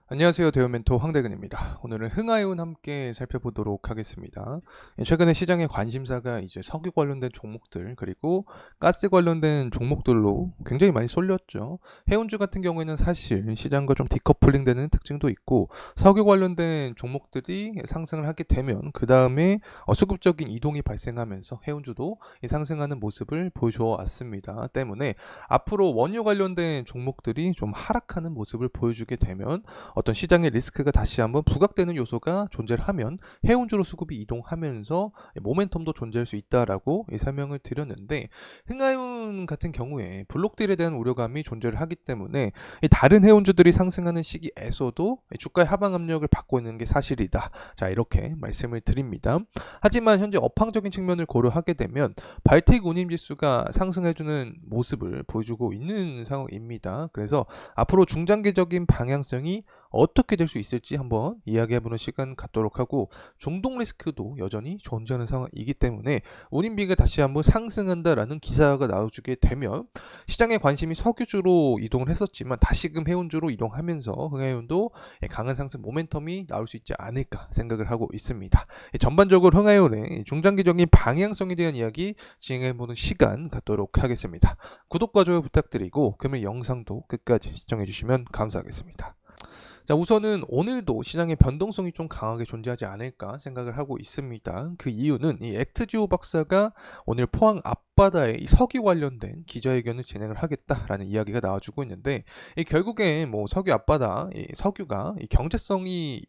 안녕하세요. 대우 멘토 황대근입니다. 오늘은 흥하이온 함께 살펴보도록 하겠습니다. 최근에 시장의 관심사가 이제 석유 관련된 종목들 그리고 가스 관련된 종목들로 굉장히 많이 쏠렸죠. 해운주 같은 경우에는 사실 시장과 좀 디커플링 되는 특징도 있고 석유 관련된 종목들이 상승을 하게 되면 그 다음에 수급적인 이동이 발생하면서 해운주도 상승하는 모습을 보여줘 왔습니다. 때문에 앞으로 원유 관련된 종목들이 좀 하락하는 모습을 보여주게 되면 어떤 시장의 리스크가 다시 한번 부각되는 요소가 존재를 하면 해운주로 수급이 이동하면서 모멘텀도 존재할 수 있다라고 설명을 드렸는데, 흥하이온 같은 경우에 블록딜에 대한 우려감이 존재를 하기 때문에 다른 해운주들이 상승하는 시기에서도 주가의 하방 압력을 받고 있는 게 사실이다. 자, 이렇게 말씀을 드립니다. 하지만 현재 업황적인 측면을 고려하게 되면 발틱 운임지수가 상승해주는 모습을 보여주고 있는 상황입니다. 그래서 앞으로 중장기적인 방향성이 어떻게 될 수 있을지 한번 이야기해보는 시간 갖도록 하고, 중동 리스크도 여전히 존재하는 상황이기 때문에 운임비가 다시 한번 상승한다라는 기사가 나와주게 되면 시장의 관심이 석유주로 이동을 했었지만 다시금 해운주로 이동하면서 흥하이온도 강한 상승 모멘텀이 나올 수 있지 않을까 생각을 하고 있습니다. 전반적으로 흥하이온의 중장기적인 방향성에 대한 이야기 진행해보는 시간 갖도록 하겠습니다. 구독과 좋아요 부탁드리고 금일 영상도 끝까지 시청해주시면 감사하겠습니다. 자, 우선은 오늘도 시장의 변동성이 좀 강하게 존재하지 않을까 생각을 하고 있습니다. 그 이유는 이 액트지오 박사가 오늘 포항 앞바다에 이 석유 관련된 기자회견을 진행을 하겠다라는 이야기가 나와주고 있는데, 이 결국에 뭐 석유 앞바다 이 석유가 이 경제성이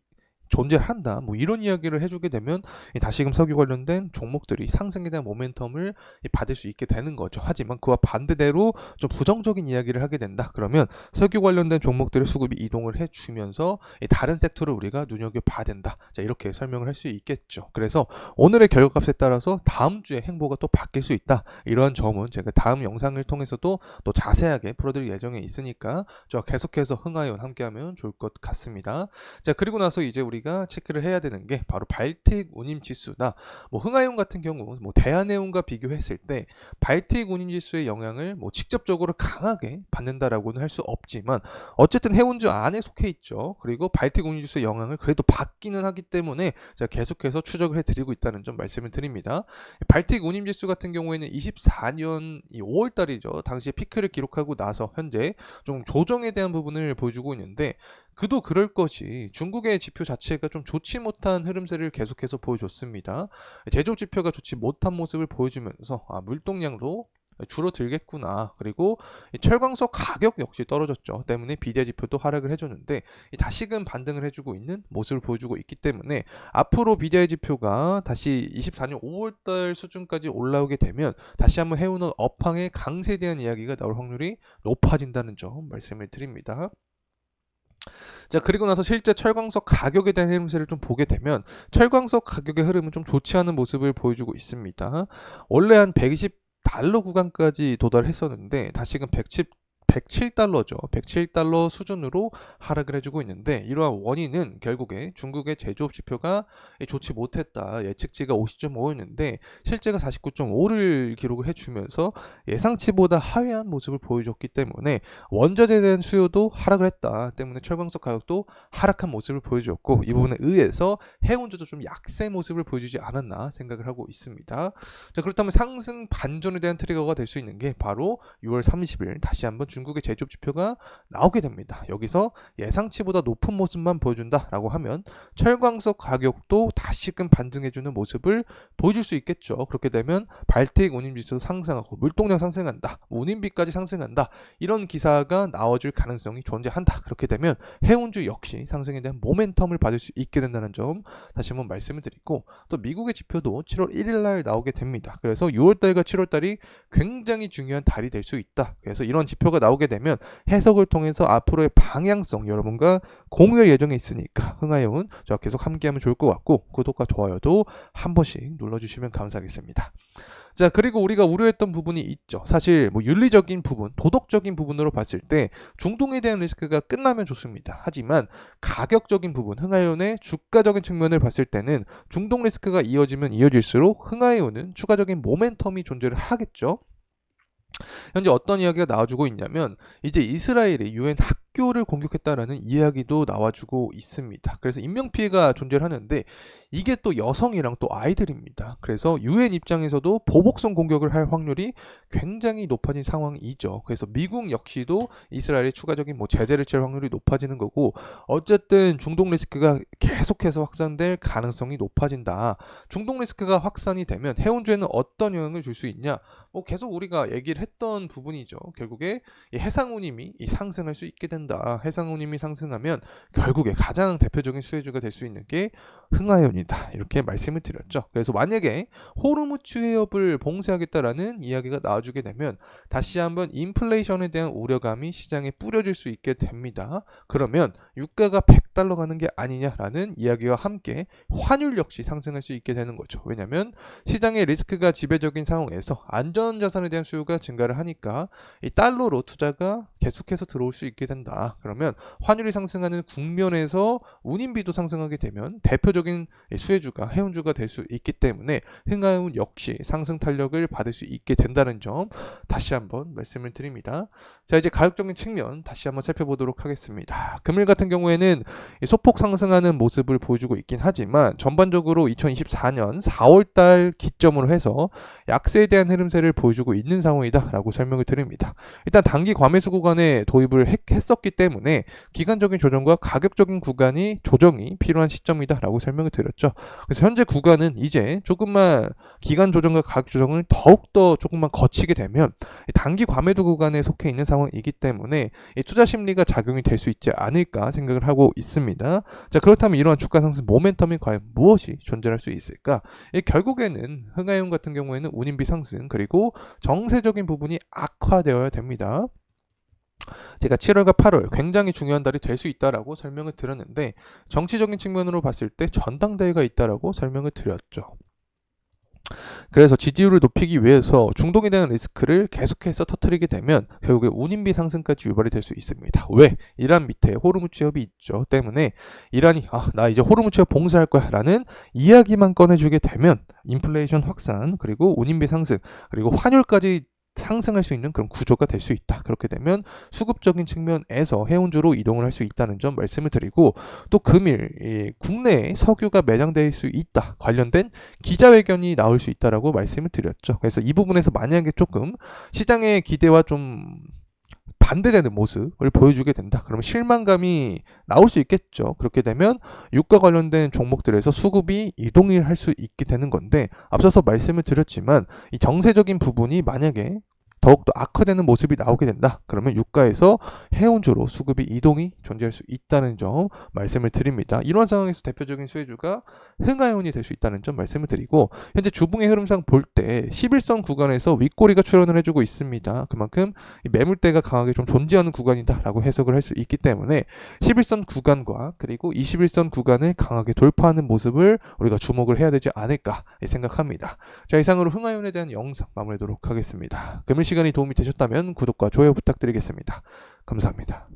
존재한다, 뭐 이런 이야기를 해주게 되면 다시금 석유 관련된 종목들이 상승에 대한 모멘텀을 받을 수 있게 되는 거죠. 하지만 그와 반대대로 좀 부정적인 이야기를 하게 된다 그러면 석유 관련된 종목들의 수급이 이동을 해주면서 다른 섹터를 우리가 눈여겨봐야 된다. 자, 이렇게 설명을 할 수 있겠죠. 그래서 오늘의 결과값에 따라서 다음 주에 행보가 또 바뀔 수 있다, 이런 점은 제가 다음 영상을 통해서도 또 자세하게 풀어드릴 예정에 있으니까 저 계속해서 흥하이온 함께하면 좋을 것 같습니다. 자, 그리고 나서 이제 우리가 체크를 해야 되는 게 바로 발틱 운임 지수다. 뭐 흥하이온 같은 경우 뭐 대한해운과 비교했을 때 발틱 운임 지수의 영향을 뭐 직접적으로 강하게 받는다라고는 할 수 없지만 어쨌든 해운주 안에 속해 있죠. 그리고 발틱 운임 지수의 영향을 그래도 받기는 하기 때문에 제가 계속해서 추적을 해드리고 있다는 점 말씀을 드립니다. 발틱 운임 지수 같은 경우에는 24년 5월 달이죠. 당시에 피크를 기록하고 나서 현재 좀 조정에 대한 부분을 보여주고 있는데, 그도 그럴 것이 중국의 지표 자체가 좀 좋지 못한 흐름세를 계속해서 보여줬습니다. 제조업 지표가 좋지 못한 모습을 보여주면서 물동량도 줄어들겠구나. 그리고 철광석 가격 역시 떨어졌죠. 때문에 비대 지표도 하락을 해줬는데 다시금 반등을 해주고 있는 모습을 보여주고 있기 때문에 앞으로 비대 지표가 다시 24년 5월달 수준까지 올라오게 되면 다시 한번 해운은 업황의 강세에 대한 이야기가 나올 확률이 높아진다는 점 말씀을 드립니다. 자, 그리고 나서 실제 철광석 가격에 대한 흐름세를 좀 보게 되면 철광석 가격의 흐름은 좀 좋지 않은 모습을 보여주고 있습니다. 원래 한 120달러 구간까지 도달했었는데 다시금 107달러죠. 107달러 수준으로 하락을 해주고 있는데, 이러한 원인은 결국에 중국의 제조업 지표가 좋지 못했다. 예측치가 50.5였는데 실제가 49.5를 기록을 해주면서 예상치보다 하회한 모습을 보여줬기 때문에 원자재에 대한 수요도 하락을 했다. 때문에 철광석 가격도 하락한 모습을 보여줬고, 이 부분에 의해서 해운주도 좀 약세 모습을 보여주지 않았나 생각을 하고 있습니다. 자, 그렇다면 상승 반전에 대한 트리거가 될 수 있는 게 바로 6월 30일 다시 한번 중국의 제조업 지표가 나오게 됩니다. 여기서 예상치보다 높은 모습만 보여준다라고 하면 철광석 가격도 다시금 반등해주는 모습을 보여줄 수 있겠죠. 그렇게 되면 발틱 운임지수 상승하고 물동량 상승한다, 운임비까지 상승한다, 이런 기사가 나와줄 가능성이 존재한다. 그렇게 되면 해운주 역시 상승에 대한 모멘텀을 받을 수 있게 된다는 점 다시 한번 말씀을 드리고, 또 미국의 지표도 7월 1일날 나오게 됩니다. 그래서 6월달과 7월달이 굉장히 중요한 달이 될 수 있다. 그래서 이런 지표가 나오게 되면 해석을 통해서 앞으로의 방향성 여러분과 공유할 예정에 있으니까 흥하이온 저 계속 함께하면 좋을 것 같고, 구독과 좋아요도 한 번씩 눌러주시면 감사하겠습니다. 자, 그리고 우리가 우려했던 부분이 있죠. 사실 뭐 윤리적인 부분, 도덕적인 부분으로 봤을 때 중동에 대한 리스크가 끝나면 좋습니다. 하지만 가격적인 부분, 흥하이온의 주가적인 측면을 봤을 때는 중동 리스크가 이어지면 이어질수록 흥하이온은 추가적인 모멘텀이 존재를 하겠죠. 현재 어떤 이야기가 나와주고 있냐면, 이제 이스라엘이 유엔 학교를 공격했다라는 이야기도 나와주고 있습니다. 그래서 인명피해가 존재를 하는데 이게 또 여성이랑 또 아이들입니다. 그래서 유엔 입장에서도 보복성 공격을 할 확률이 굉장히 높아진 상황이죠. 그래서 미국 역시도 이스라엘의 추가적인 뭐 제재를 칠 확률이 높아지는 거고, 어쨌든 중동 리스크가 계속해서 확산될 가능성이 높아진다. 중동 리스크가 확산이 되면 해운주에는 어떤 영향을 줄 수 있냐? 뭐 계속 우리가 얘기를 했던 부분이죠. 결국에 이 해상운임이 상승할 수 있게 된다. 해상운임이 상승하면 결국에 가장 대표적인 수혜주가 될 수 있는 게 흥하연이다. 이렇게 말씀을 드렸죠. 그래서 만약에 호르무즈 해협을 봉쇄하겠다라는 이야기가 나와주게 되면 다시 한번 인플레이션에 대한 우려감이 시장에 뿌려질 수 있게 됩니다. 그러면 유가가 100달러 가는 게 아니냐라는 이야기와 함께 환율 역시 상승할 수 있게 되는 거죠. 왜냐하면 시장의 리스크가 지배적인 상황에서 안전자산에 대한 수요가 증가를 하니까 이 달러로 투자가 계속해서 들어올 수 있게 된다. 그러면 환율이 상승하는 국면에서 운임비도 상승하게 되면 대표적인 수혜주가 해운주가 될 수 있기 때문에 흥하해운 역시 상승 탄력을 받을 수 있게 된다는 점 다시 한번 말씀을 드립니다. 자, 이제 가격적인 측면 다시 한번 살펴보도록 하겠습니다. 금일 같은 경우에는 소폭 상승하는 모습을 보여주고 있긴 하지만 전반적으로 2024년 4월달 기점으로 해서 약세에 대한 흐름세를 보여주고 있는 상황이다라고 설명을 드립니다. 일단 단기 과매수 구간에 도입을 했었기 때문에 기간적인 조정과 가격적인 구간이 조정이 필요한 시점이다라고 설명을 드렸죠. 그래서 현재 구간은 이제 조금만 기간 조정과 가격 조정을 더욱더 조금만 거치게 되면 단기 과매도 구간에 속해 있는 상황이기 때문에 투자 심리가 작용이 될 수 있지 않을까 생각을 하고 있습니다. 자, 그렇다면 이러한 주가 상승 모멘텀이 과연 무엇이 존재할 수 있을까? 결국에는 흥하해운 같은 경우에는 운임비 상승 그리고 정세적인 부분이 악화되어야 됩니다. 제가 7월과 8월 굉장히 중요한 달이 될 수 있다라고 설명을 드렸는데 정치적인 측면으로 봤을 때 전당대회가 있다라고 설명을 드렸죠. 그래서 지지율을 높이기 위해서 중동에 대한 리스크를 계속해서 터뜨리게 되면 결국에 운임비 상승까지 유발이 될 수 있습니다. 왜? 이란 밑에 호르무즈 해협이 있죠. 때문에 이란이 나 이제 호르무즈 해협 봉쇄할 거야 라는 이야기만 꺼내주게 되면 인플레이션 확산 그리고 운임비 상승 그리고 환율까지 상승할 수 있는 그런 구조가 될 수 있다. 그렇게 되면 수급적인 측면에서 해운주로 이동을 할 수 있다는 점 말씀을 드리고, 또 금일 국내에 석유가 매장될 수 있다. 관련된 기자회견이 나올 수 있다라고 말씀을 드렸죠. 그래서 이 부분에서 만약에 조금 시장의 기대와 좀 반대되는 모습을 보여주게 된다. 그러면 실망감이 나올 수 있겠죠. 그렇게 되면 유가 관련된 종목들에서 수급이 이동을 할 수 있게 되는 건데, 앞서서 말씀을 드렸지만 이 정세적인 부분이 만약에 더욱더 악화되는 모습이 나오게 된다. 그러면 유가에서 해운주로 수급이 이동이 존재할 수 있다는 점 말씀을 드립니다. 이런 상황에서 대표적인 수혜주가 흥하해운이 될 수 있다는 점 말씀을 드리고, 현재 주봉의 흐름상 볼 때 11선 구간에서 윗꼬리가 출현을 해주고 있습니다. 그만큼 이 매물대가 강하게 좀 존재하는 구간이다라고 해석을 할 수 있기 때문에 11선 구간과 그리고 21선 구간을 강하게 돌파하는 모습을 우리가 주목을 해야 되지 않을까 생각합니다. 자, 이상으로 흥하해운에 대한 영상 마무리하도록 하겠습니다. 금일 시간이 도움이 되셨다면 구독과 좋아요 부탁드리겠습니다. 감사합니다.